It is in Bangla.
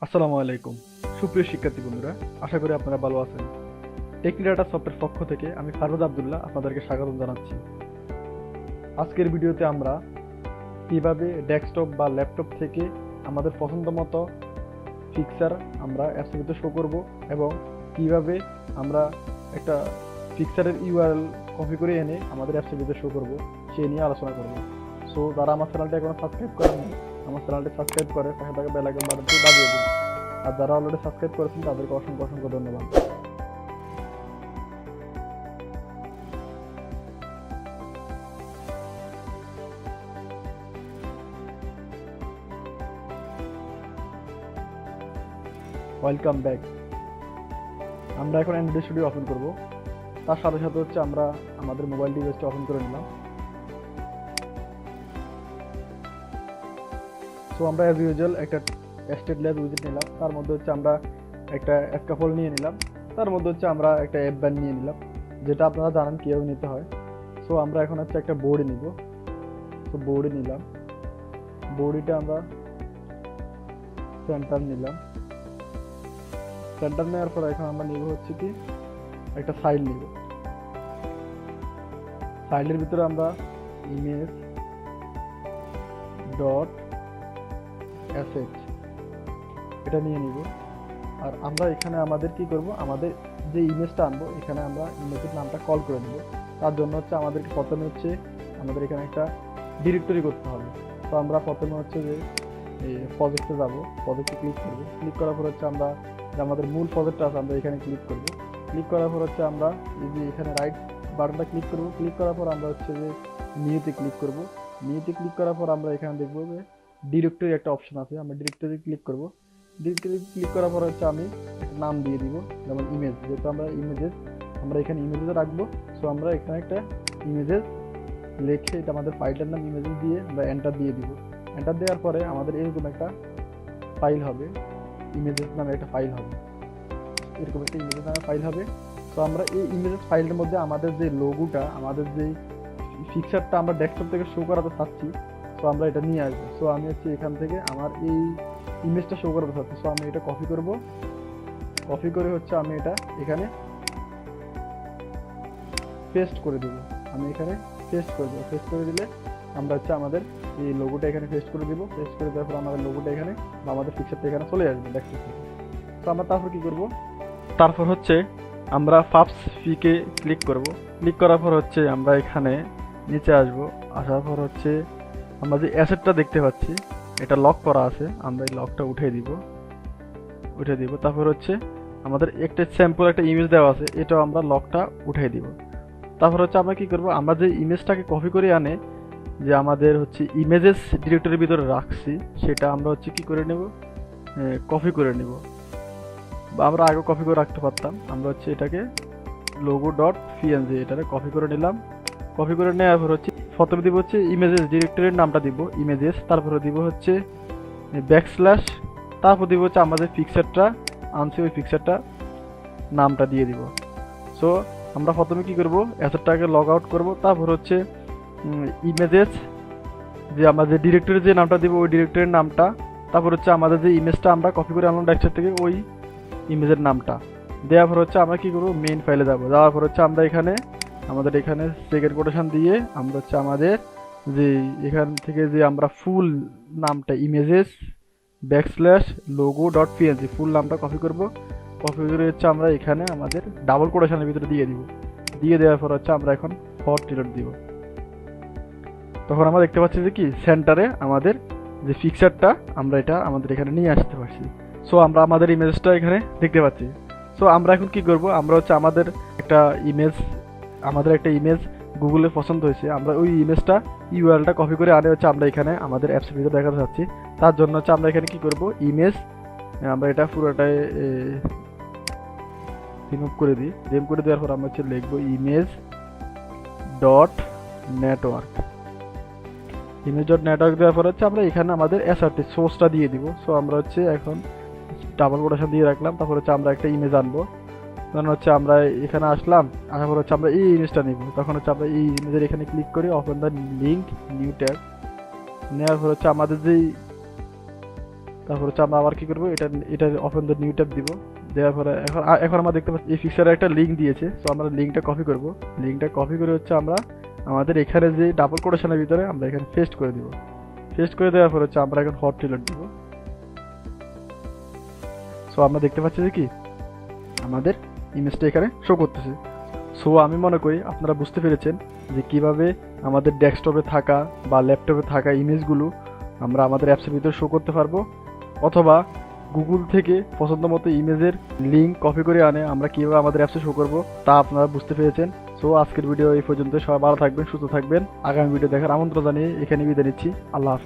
আসসালামু আলাইকুম সুপ্রিয় শিক্ষার্থী বন্ধুরা, আশা করি আপনারা ভালো আছেন। টেকনি ডাটা সফটওয়্যার পক্ষ থেকে আমি ফারহাদ আব্দুল্লাহ আপনাদেরকে স্বাগত জানাচ্ছি। আজকের ভিডিওতে আমরা কিভাবে ডেস্কটপ বা ল্যাপটপ থেকে আমাদের পছন্দ মতো ফিক্সার আমরা অ্যাপসের ভিতরে শো করব এবং কিভাবে আমরা একটা ফিক্সারের ইউআরএল কপি করে এনে আমাদের অ্যাপসের ভিতরে শো করব সেই নিয়ে আলোচনা করব। সো যারা আমার চ্যানেলটা এখনো সাবস্ক্রাইব করেননি, আমার চ্যানেলটি সাবস্ক্রাইব করে পাশে থাকা বেল আইকন বাটনটি দাবিয়ে দিন। আর যারা অলরেডি সাবস্ক্রাইব করেছেন তাদেরকে অসংখ্য অসংখ্য ধন্যবাদ। Welcome back. আমরা এখন অ্যান্ড্রয়েড স্টুডিও ওপেন করব। তার সাথে সাথে হচ্ছে আমরা আমাদের মোবাইল ডিভাইসটা ওপেন করে নিলাম। সো আমরা অ্যাজ ইউজুয়াল একটা স্টেট ল্যাব উইজেট নিলাম, তার মধ্যে হচ্ছে আমরা একটা স্ক্যাফোল্ড নিয়ে নিলাম, তার মধ্যে হচ্ছে আমরা একটা অ্যাপ ব্যান্ড নিয়ে নিলাম, যেটা আপনারা জানেন কীভাবে নিতে হয়। সো আমরা এখন হচ্ছে একটা বোর্ডে নিব। সো বোর্ডে নিলাম, বোর্ডটা আমরা সেন্টার নিলাম। সেন্টার নেওয়ার পর এখন আমরা নিব হচ্ছে কি একটা ফাইল নিব। ফাইলের ভিতরে আমরা ইমেজ ডট অ্যাসেট এটা নিয়ে নিব। আর আমরা এখানে আমাদের কি করব, আমাদের যে ইমেজটা আনবো এখানে আমরা ইমেজের নামটা কল করে দেবো। তার জন্য হচ্ছে আমাদেরকে প্রথমে হচ্ছে আমাদের এখানে একটা ডিরেক্টরি করতে হবে। তো আমরা প্রথমে হচ্ছে যে প্রজেক্টে যাব, প্রজেক্টে ক্লিক করব। ক্লিক করার পর হচ্ছে আমরা যে আমাদের মূল প্রজেক্টটা আছে আমরা এখানে ক্লিক করব। ক্লিক করার পর হচ্ছে আমরা এই যে এখানে রাইট বাটনটা ক্লিক করব। ক্লিক করার পর আমরা হচ্ছে যে নিউতে ক্লিক করব। নিউতে ক্লিক করার পর আমরা এখানে দেখবো যে ডিরেক্টরি একটা অপশন আছে, আমরা ডিরেক্টরি ক্লিক করব। ডিরেক্টরি ক্লিক করার পর হচ্ছে আমি একটা নাম দিয়ে দিব, যেমন ইমেজ, যেহেতু আমরা ইমেজেস আমরা এখানে ইমেজেস রাখবো। সো আমরা এখানে একটা ইমেজেস লিখে এটা আমাদের ফাইলটার নাম ইমেজেস দিয়ে আমরা এন্টার দিয়ে দিব। এন্টার দেওয়ার পরে আমাদের এরকম একটা ফাইল হবে, ইমেজেস নামে একটা ফাইল হবে, এরকম একটা ইমেজেস নামে ফাইল হবে। তো আমরা এই ইমেজেস ফাইলটার মধ্যে আমাদের যে লোগোটা, আমাদের যে ফিক্সারটা আমরা ডেস্কটপ থেকে শো করাতে চাচ্ছি, সো আমরা এটা নিয়ে আসবো। সো আমি হচ্ছে এখান থেকে আমার এই ইমেজটা শো করাতে চাচ্ছি। সো আমি এটা কপি করব, কপি করে হচ্ছে আমি এটা এখানে পেস্ট করে দেবো। আমি এখানে পেস্ট করে দেবো। পেস্ট করে দিলে আমরা হচ্ছে আমাদের এই লোগোটা এখানে পেস্ট করে দিব। পেস্ট করে দেওয়ার পর আমাদের লোগোটা এখানে বা আমাদের পিকচারটা এখানে চলে আসবে ডেস্কটপ থেকে। তো আমরা তারপর কি করব, তারপর হচ্ছে আমরা ফার্স্ট ফিকে ক্লিক করব। ক্লিক করার পর হচ্ছে আমরা এখানে নিচে আসব। আসার পর হচ্ছে আমরা যে অ্যাসেটটা দেখতে পাচ্ছি এটা লক করা আছে, আমরা এই লকটা উঠিয়ে দিব। তারপর হচ্ছে আমাদের একটা স্যাম্পল একটা ইমেজ দেওয়া আছে, এটাও আমরা লকটা উঠিয়ে দিব। তারপর হচ্ছে আমরা কি করব, আমরা যে ইমেজটাকে কপি করে আনে যে আমাদের হচ্ছে ইমেজেস ডিরেক্টরির ভিতরে রাখছি, সেটা আমরা হচ্ছে কি করে নেব, কপি করে নেব। বা আমরা আগে কপি করে রাখতে পারতাম, আমরা হচ্ছে এটাকে লোগো ডট পিএনজি এটাকে কপি করে নিলাম। কপি করে নেওয়ার পর হচ্ছে প্রথমে দিব হচ্ছে ইমেজেস ডিরেক্টরির নামটা দিব ইমেজেস, তারপরে দিব হচ্ছে ব্যাকস্ল্যাশ, তারপর দিব হচ্ছে আমাদের পিকচারটা আনছি ওই পিকচারটা নামটা দিয়ে দিব। সো আমরা প্রথমে কি করব, অ্যাসেটটাকে লগ আউট করব। তারপর হচ্ছে ইমেজেস যে আমাদের ডিরেক্টরির যে নামটা দিব ওই ডিরেক্টরির নামটা, তারপর হচ্ছে আমাদের যে ইমেজটা আমরা কপি করে আনলাম ডেস্কটপ থেকে ওই ইমেজের নামটা দেওয়ার পর হচ্ছে আমরা কি করব, মেইন ফাইলে যাব। যাওয়ার পর হচ্ছে আমরা এখানে আমাদের এখানে সেকেন্ড কোটেশন দিয়ে আমরা হচ্ছে আমাদের যে এখান থেকে যে আমরা ফুল নামটা images backslash logo dot PNG full নামটা কপি করব। কপি করে হচ্ছে আমরা এখানে আমাদের ডাবল কোটেশনের ভিতরে দিয়ে দিব। দিয়ে দেওয়ার পর হচ্ছে আমরা এখন ফর টিলট দিব। তখন আমরা দেখতে পাচ্ছি যে কি সেন্টারে আমাদের যে পিকচারটা আমরা এটা আমাদের এখানে নিয়ে আসতে পারছি। সো আমরা আমাদের ইমেজটা এখানে দেখতে পাচ্ছি। সো আমরা এখন কি করব, আমরা হচ্ছে আমাদের একটা ইমেজ গুগলে পছন্দ হয়েছে, আমরা ওই ইমেজটা ইউআরএলটা কপি করে আনে হচ্ছে আমরা এখানে আমাদের অ্যাপসের ভিতরে দেখাতে চাচ্ছি। তার জন্য হচ্ছে আমরা এখানে কি করব, ইমেজ আমরা এটা পুরোটাই রিমুভ করে দিই। রিমুভ করে দেওয়ার পর আমরা হচ্ছে লিখব image dot network. Image dot network দেওয়ার পর হচ্ছে আমরা এখানে আমাদের এসআরটি সোর্সটা দিয়ে দিব। সো আমরা হচ্ছে এখন ডাবল কোটেশন দিয়ে রাখলাম। তারপর হচ্ছে আমরা একটা ইমেজ আনবো, তখন হচ্ছে আমরা এখানে আসলাম, আসার পর হচ্ছে আমরা এই ইমেজটা নিব। তখন হচ্ছে আমরা এই ইমেজের এখানে ক্লিক করি, open the link new tab. নেওয়ার পর হচ্ছে আমাদের যেই তারপর হচ্ছে আমরা আবার কি করবো, এটা ওপেন দ্য নিউ ট্যাব দিব। দেওয়ার পরে এখন আমরা দেখতে পাচ্ছি এই ফিক্সারের একটা লিঙ্ক দিয়েছে। সো আমরা লিঙ্কটা কপি করব। লিঙ্কটা কপি করে হচ্ছে আমরা আমাদের এখানে যে ডাবল কোটেশনের ভিতরে আমরা এখানে পেস্ট করে দিব। পেস্ট করে দেওয়ার পর হচ্ছে আমরা এখন হট রিলোড দিব। সো আমরা দেখতে পাচ্ছি যে কি আমাদের ইমেজটা এখানে শো করতেছে। সো আমি মনে করি আপনারা বুঝতে পেরেছেন যে কিভাবে আমাদের ডেস্কটপে থাকা বা ল্যাপটপে থাকা ইমেজগুলো আমরা আমাদের অ্যাপসের ভিতরে শো করতে পারবো, অথবা গুগল থেকে পছন্দ মতো ইমেজের লিঙ্ক কপি করে আনে আমরা কীভাবে আমাদের অ্যাপসে শো করবো তা আপনারা বুঝতে পেরেছেন। সো আজকের ভিডিও এই পর্যন্ত। সবাই ভালো থাকবেন, সুস্থ থাকবেন। আগামী ভিডিও দেখার আমন্ত্রণ জানিয়ে এখানে বিদায় নিচ্ছি। আল্লাহ হাফেজ।